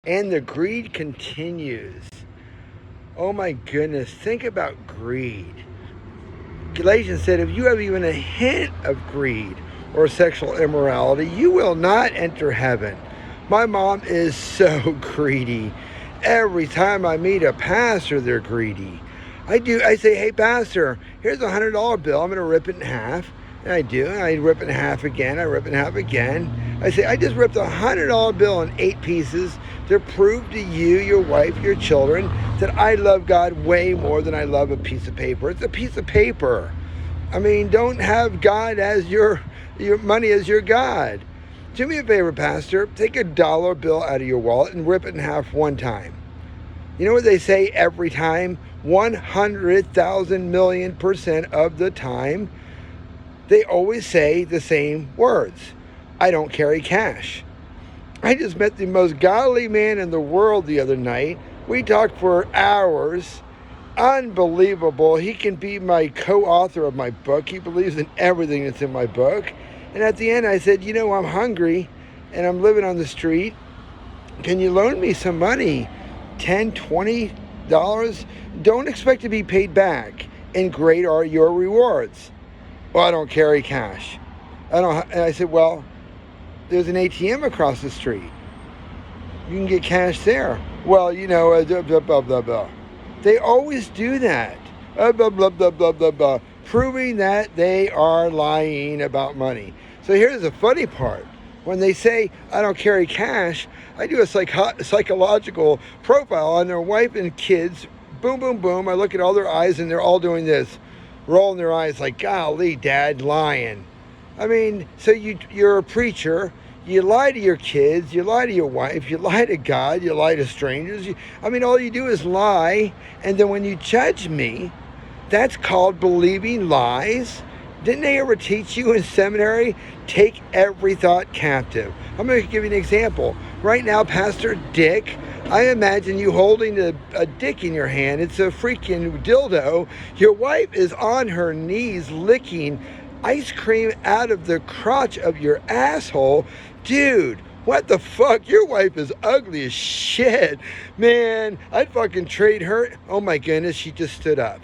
And the greed continues. Oh my goodness, think about greed. Galatians said, if you have even a hint of greed or sexual immorality, you will not enter heaven. My mom is so greedy. Every time I meet a pastor, they're greedy. I say, hey, pastor, here's $100 bill. I'm going to rip it in half. And I do. And I rip it in half again. I rip it in half again. I say, I just ripped a $100 bill in 8 pieces to prove to you, your wife, your children, that I love God way more than I love a piece of paper. It's a piece of paper. I mean, don't have God as your money as your God. Do me a favor, pastor. Take a dollar bill out of your wallet and rip it in half one time. You know what they say every time? 100,000 million% of the time, they always say the same words. I don't carry cash. I just met the most godly man in the world the other night. We talked for hours. Unbelievable. He can be my co-author of my book. He believes in everything that's in my book. And at the end I said, you know, I'm hungry and I'm living on the street. Can you loan me some money? $10, $20? Don't expect to be paid back. And great are your rewards. Well, I don't carry cash. And I said, well, there's an ATM across the street. You can get cash there. Well, you know, blah, blah, blah, blah. They always do that. Blah, blah, blah, blah, blah, blah, proving that they are lying about money. So here's the funny part. When they say, I don't carry cash, I do a psychological profile on their wife and kids. Boom, boom, boom. I look at all their eyes and they're all doing this. Rolling their eyes like, golly, Dad, lying. I mean, so you're a preacher. You lie to your kids. You lie to your wife. You lie to God. You lie to strangers. All you do is lie. And then when you judge me, that's called believing lies. Didn't they ever teach you in seminary? Take every thought captive. I'm going to give you an example. Right now, Pastor Dick, I imagine you holding a dick in your hand. It's a freaking dildo. Your wife is on her knees licking ice cream out of the crotch of your asshole. Dude, what the fuck? Your wife is ugly as shit. Man, I'd fucking trade her. Oh my goodness, she just stood up.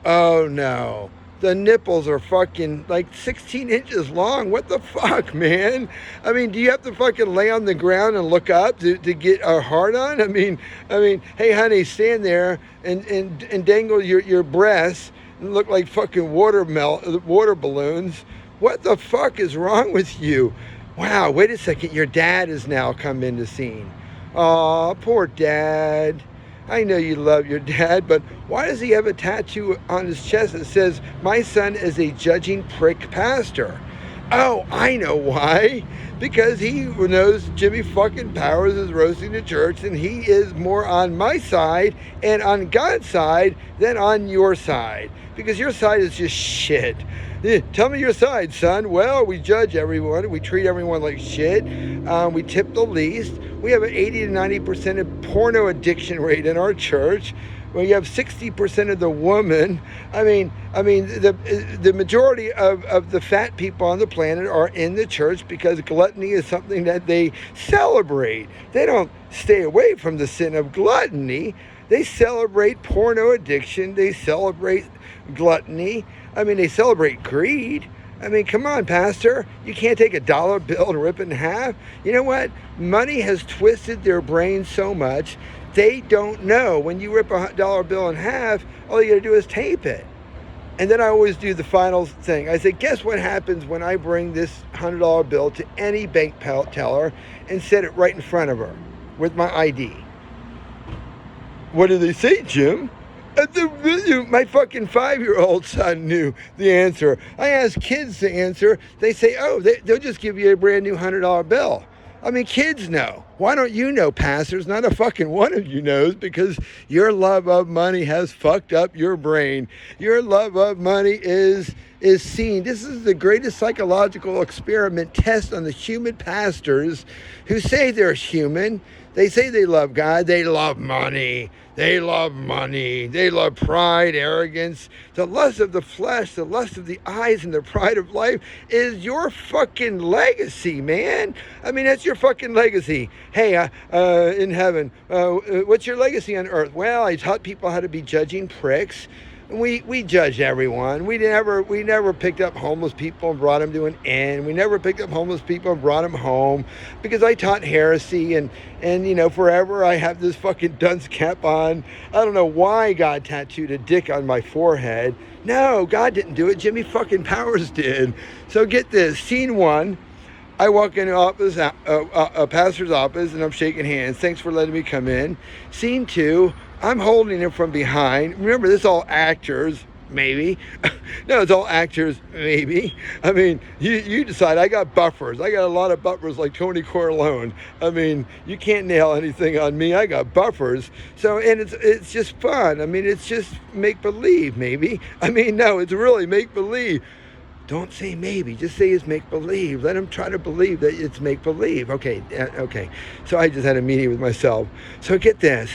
Oh no. The nipples are fucking like 16 inches long. What the fuck, man? Do you have to fucking lay on the ground and look up to get a hard on? Hey honey, stand there and dangle your breasts and look like fucking water balloons. What the fuck is wrong with you? Wow, wait a second. Your dad has now come into scene. Aw, poor dad. I know you love your dad, but why does he have a tattoo on his chest that says, my son is a judging prick pastor? Oh, I know why. Because he knows Jimmy fucking Powers is roasting the church and he is more on my side and on God's side than on your side. Because your side is just shit. Tell me your side, son. Well, we judge everyone. We treat everyone like shit. We tip the least. We have an 80 to 90% of porno addiction rate in our church. We have 60% of the women. The majority of the fat people on the planet are in the church because gluttony is something that they celebrate. They don't stay away from the sin of gluttony. They celebrate porno addiction. They celebrate gluttony. They celebrate greed. Come on, Pastor. You can't take a dollar bill and rip it in half. You know what? Money has twisted their brains so much, they don't know. When you rip a dollar bill in half, all you got to do is tape it. And then I always do the final thing. I say, guess what happens when I bring this $100 bill to any bank teller and set it right in front of her with my ID? What do they say, Jim? My fucking 5-year-old son knew the answer. I ask kids to answer. They say, oh, they'll just give you a brand new $100 bill. Kids know. Why don't you know, pastors? Not a fucking one of you knows because your love of money has fucked up your brain. Your love of money is seen. This is the greatest psychological experiment test on the human pastors who say they're human. They say they love God. They love money. They love money. They love pride, arrogance. The lust of the flesh, the lust of the eyes, and the pride of life is your fucking legacy, man. I mean, that's your fucking legacy. Hey, in heaven, what's your legacy on earth? Well, I taught people how to be judging pricks. We judged everyone. We never picked up homeless people and brought them to an inn. We never picked up homeless people and brought them home because I taught heresy and forever I have this fucking dunce cap on. I don't know why God tattooed a dick on my forehead. No, God didn't do it. Jimmy fucking Powers did. So get this, scene 1. I walk in a pastor's office and I'm shaking hands. Thanks for letting me come in. Scene 2, I'm holding him from behind. Remember, this is all actors, maybe. No, it's all actors, maybe. I mean, you decide. I got buffers. I got a lot of buffers like Tony Corleone. I mean, you can't nail anything on me. I got buffers. So, and it's just fun. I mean, it's just make-believe, maybe. I mean, no, it's really make-believe. Don't say maybe, just say it's make-believe. Let them try to believe that it's make-believe. Okay. So I just had a meeting with myself. So get this.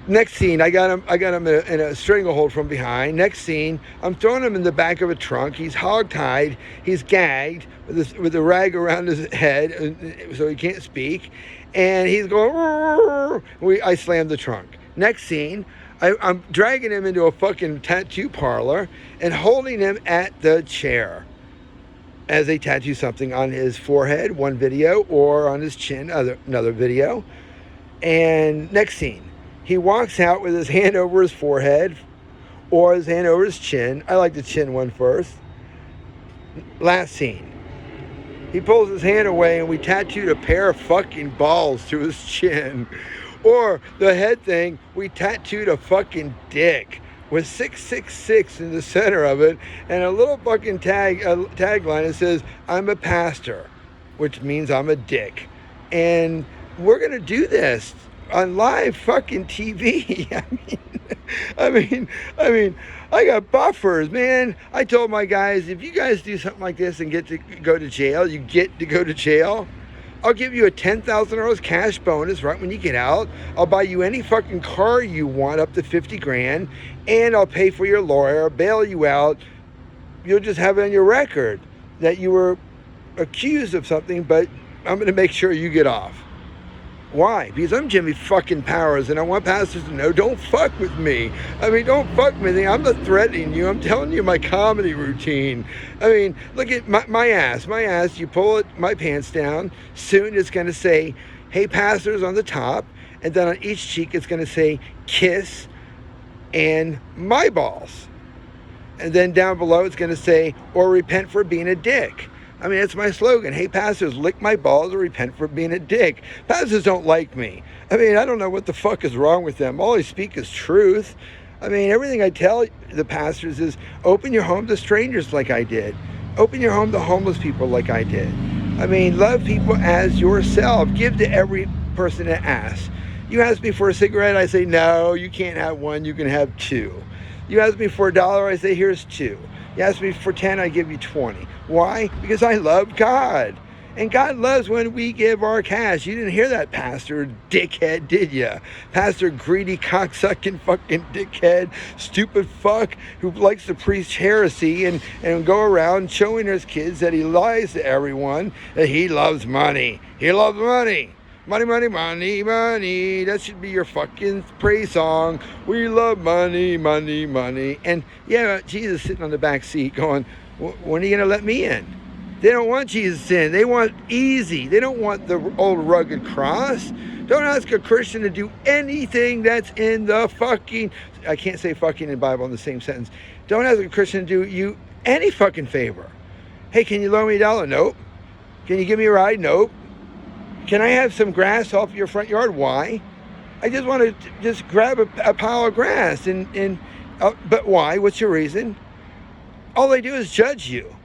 Next scene, I got him in a stranglehold from behind. Next scene, I'm throwing him in the back of a trunk. He's hog-tied. He's gagged with a rag around his head so he can't speak. And he's going, I slammed the trunk. Next scene, I'm dragging him into a fucking tattoo parlor and holding him at the chair as they tattoo something on his forehead, one video, or on his chin, another video. And next scene, he walks out with his hand over his forehead or his hand over his chin. I like the chin one first. Last scene, he pulls his hand away and we tattooed a pair of fucking balls to his chin. Or the head thing, we tattooed a fucking dick with 666 in the center of it and a little fucking tagline that says, I'm a pastor, which means I'm a dick. And we're going to do this on live fucking TV. I mean, I got buffers, man. I told my guys, if you guys do something like this and get to go to jail, you get to go to jail. I'll give you a $10,000 cash bonus right when you get out. I'll buy you any fucking car you want up to 50 grand, and I'll pay for your lawyer, bail you out. You'll just have it on your record that you were accused of something, but I'm going to make sure you get off. Why? Because I'm Jimmy fucking Powers, and I want pastors to know, don't fuck with me. I mean, don't fuck with me. I'm not threatening you. I'm telling you my comedy routine. I mean, look at my ass. My ass, you pull my pants down. Soon it's going to say, hey, pastors on the top. And then on each cheek, it's going to say, kiss and my balls. And then down below, it's going to say, or repent for being a dick. I mean, that's my slogan. Hey, pastors, lick my balls or repent for being a dick. Pastors don't like me. I mean, I don't know what the fuck is wrong with them. All I speak is truth. I mean, everything I tell the pastors is open your home to strangers like I did. Open your home to homeless people like I did. I mean, love people as yourself. Give to every person that asks. You ask me for a cigarette, I say, no, you can't have one, you can have two. You ask me for $1, I say, here's two. You ask me for 10, I give you 20. Why? Because I love God. And God loves when we give our cash. You didn't hear that, Pastor Dickhead, did ya? Pastor Greedy, cocksucking, fucking dickhead, stupid fuck who likes to preach heresy and go around showing his kids that he lies to everyone, that he loves money. He loves money. Money, money, money, money. That should be your fucking praise song. We love money, money, money. And yeah, Jesus sitting on the back seat going, when are you going to let me in? They don't want Jesus in. They want easy. They don't want the old rugged cross. Don't ask a Christian to do anything that's in the fucking... I can't say fucking in the Bible in the same sentence. Don't ask a Christian to do you any fucking favor. Hey, can you loan me $1? Nope. Can you give me a ride? Nope. Can I have some grass off your front yard? Why? I just want to just grab a pile of grass. But why? What's your reason? All they do is judge you.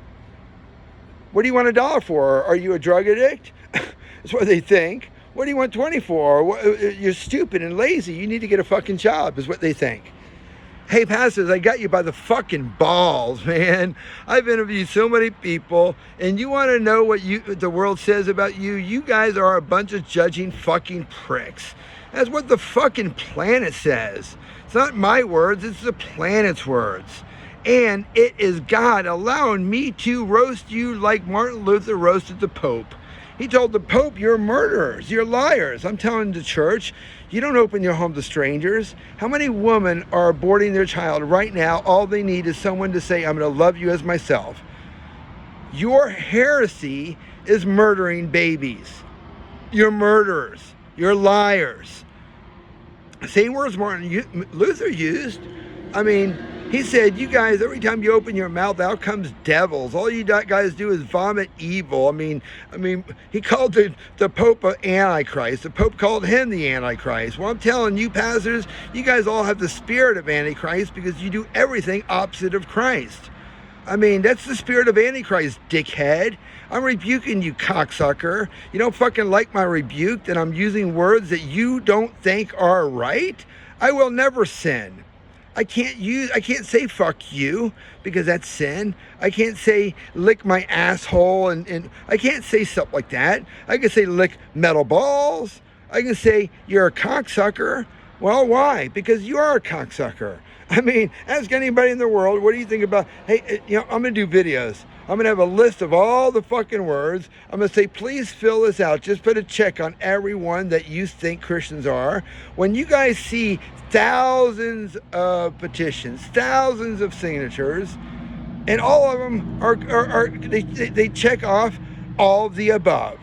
What do you want $1 for? Are you a drug addict? That's what they think. What do you want 20 for? You're stupid and lazy. You need to get a fucking job is what they think. Hey, pastors, I got you by the fucking balls, man. I've interviewed so many people, and you want to know what the world says about you? You guys are a bunch of judging fucking pricks. That's what the fucking planet says. It's not my words, it's the planet's words. And it is God allowing me to roast you like Martin Luther roasted the Pope. He told the Pope, you're murderers, you're liars. I'm telling the church, you don't open your home to strangers. How many women are aborting their child right now? All they need is someone to say, I'm going to love you as myself. Your heresy is murdering babies. You're murderers. You're liars. Same words Martin Luther used. I mean, he said, you guys, every time you open your mouth, out comes devils. All you guys do is vomit evil. I mean, he called the Pope an Antichrist. The Pope called him the Antichrist. Well, I'm telling you, pastors, you guys all have the spirit of Antichrist because you do everything opposite of Christ. I mean, that's the spirit of Antichrist, dickhead. I'm rebuking you, cocksucker. You don't fucking like my rebuke, and I'm using words that you don't think are right? I will never sin. I can't say fuck you because that's sin. I can't say lick my asshole and I can't say stuff like that. I can say lick metal balls. I can say you're a cocksucker. Well, why? Because you are a cocksucker. I mean, ask anybody in the world, what do you think about, hey, I'm going to do videos. I'm going to have a list of all the fucking words. I'm going to say, please fill this out. Just put a check on everyone that you think Christians are. When you guys see thousands of petitions, thousands of signatures, and all of them they check off all of the above.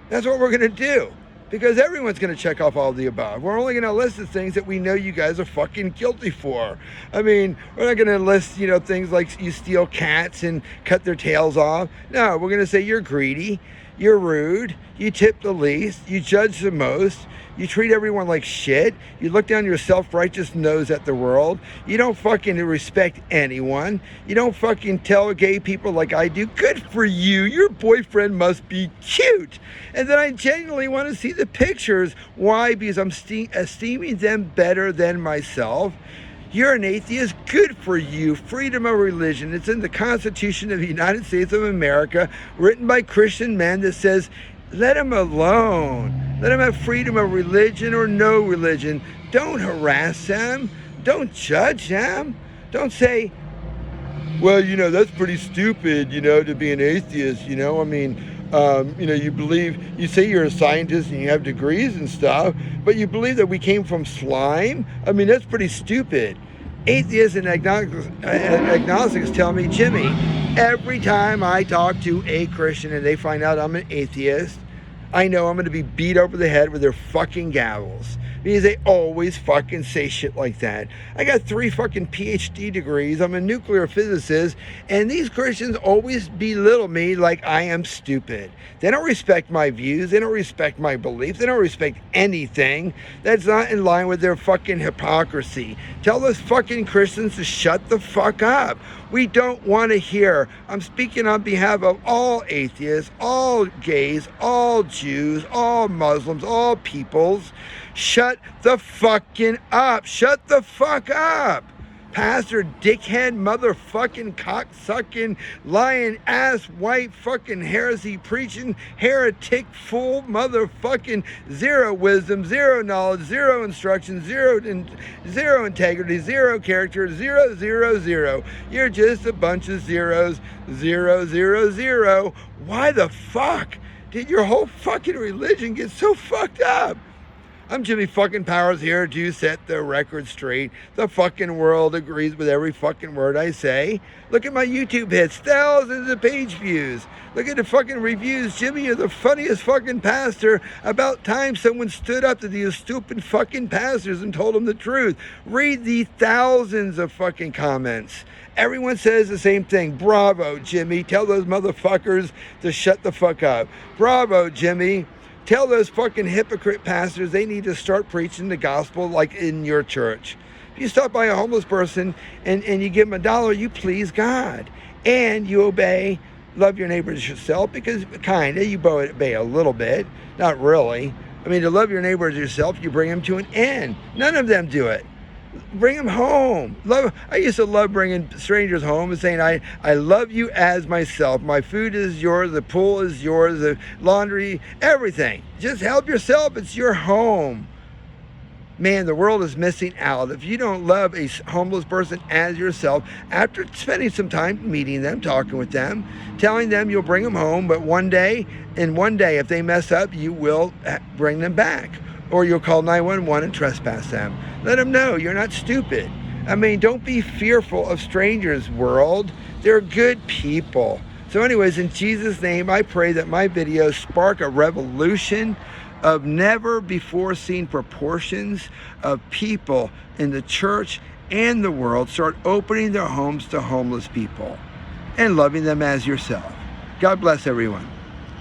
That's what we're going to do. Because everyone's going to check off all of the above. We're only going to list the things that we know you guys are fucking guilty for. I mean, we're not going to list, things like you steal cats and cut their tails off. No, we're going to say you're greedy, you're rude, you tip the least, you judge the most, you treat everyone like shit, you look down your self-righteous nose at the world, you don't fucking respect anyone, you don't fucking tell gay people like I do, good for you, your boyfriend must be cute. And then I genuinely want to see the pictures. Why? Because I'm esteeming them better than myself. You're an atheist, good for you. Freedom of religion. It's in the Constitution of the United States of America, written by Christian men, that says, let them alone. Let them have freedom of religion or no religion. Don't harass them. Don't judge them. Don't say, well, that's pretty stupid, to be an atheist, I mean, you say you're a scientist and you have degrees and stuff, but you believe that we came from slime? I mean, that's pretty stupid. Atheists and agnostics tell me, Jimmy, every time I talk to a Christian and they find out I'm an atheist, I know I'm going to be beat over the head with their fucking gavels. Because they always fucking say shit like that. I got 3 fucking PhD degrees. I'm a nuclear physicist. And these Christians always belittle me like I am stupid. They don't respect my views. They don't respect my beliefs. They don't respect anything that's not in line with their fucking hypocrisy. Tell those fucking Christians to shut the fuck up. We don't want to hear. I'm speaking on behalf of all atheists, all gays, all Jews, all Muslims, all peoples. Shut the fucking up. Shut the fuck up. Pastor, dickhead, motherfucking, cocksucking, lying ass, white fucking heresy preaching, heretic, fool, motherfucking, zero wisdom, zero knowledge, zero instruction, zero integrity, zero character, 0, 0, 0. You're just a bunch of zeros, 0, 0, 0. Why the fuck did your whole fucking religion get so fucked up? I'm Jimmy fucking Powers here to set the record straight. The fucking world agrees with every fucking word I say. Look at my YouTube hits, thousands of page views. Look at the fucking reviews. Jimmy, you're the funniest fucking pastor. About time someone stood up to these stupid fucking pastors and told them the truth. Read the thousands of fucking comments. Everyone says the same thing. Bravo, Jimmy. Tell those motherfuckers to shut the fuck up. Bravo, Jimmy. Tell those fucking hypocrite pastors they need to start preaching the gospel like in your church. If you stop by a homeless person and you give them $1, you please God. And you obey, love your neighbor as yourself, because kinda, you obey a little bit, not really. I mean, to love your neighbor as yourself, you bring them to an end. None of them do it. Bring them home. I used to love bringing strangers home and saying, I love you as myself. My food is yours. The pool is yours. The laundry, everything. Just help yourself. It's your home. Man, the world is missing out. If you don't love a homeless person as yourself, after spending some time meeting them, talking with them, telling them you'll bring them home, but one day, if they mess up, you will bring them back. Or you'll call 911 and trespass them. Let them know you're not stupid. I mean, don't be fearful of strangers, world. They're good people. So anyways, in Jesus' name, I pray that my videos spark a revolution of never before seen proportions of people in the church and the world start opening their homes to homeless people and loving them as yourself. God bless everyone.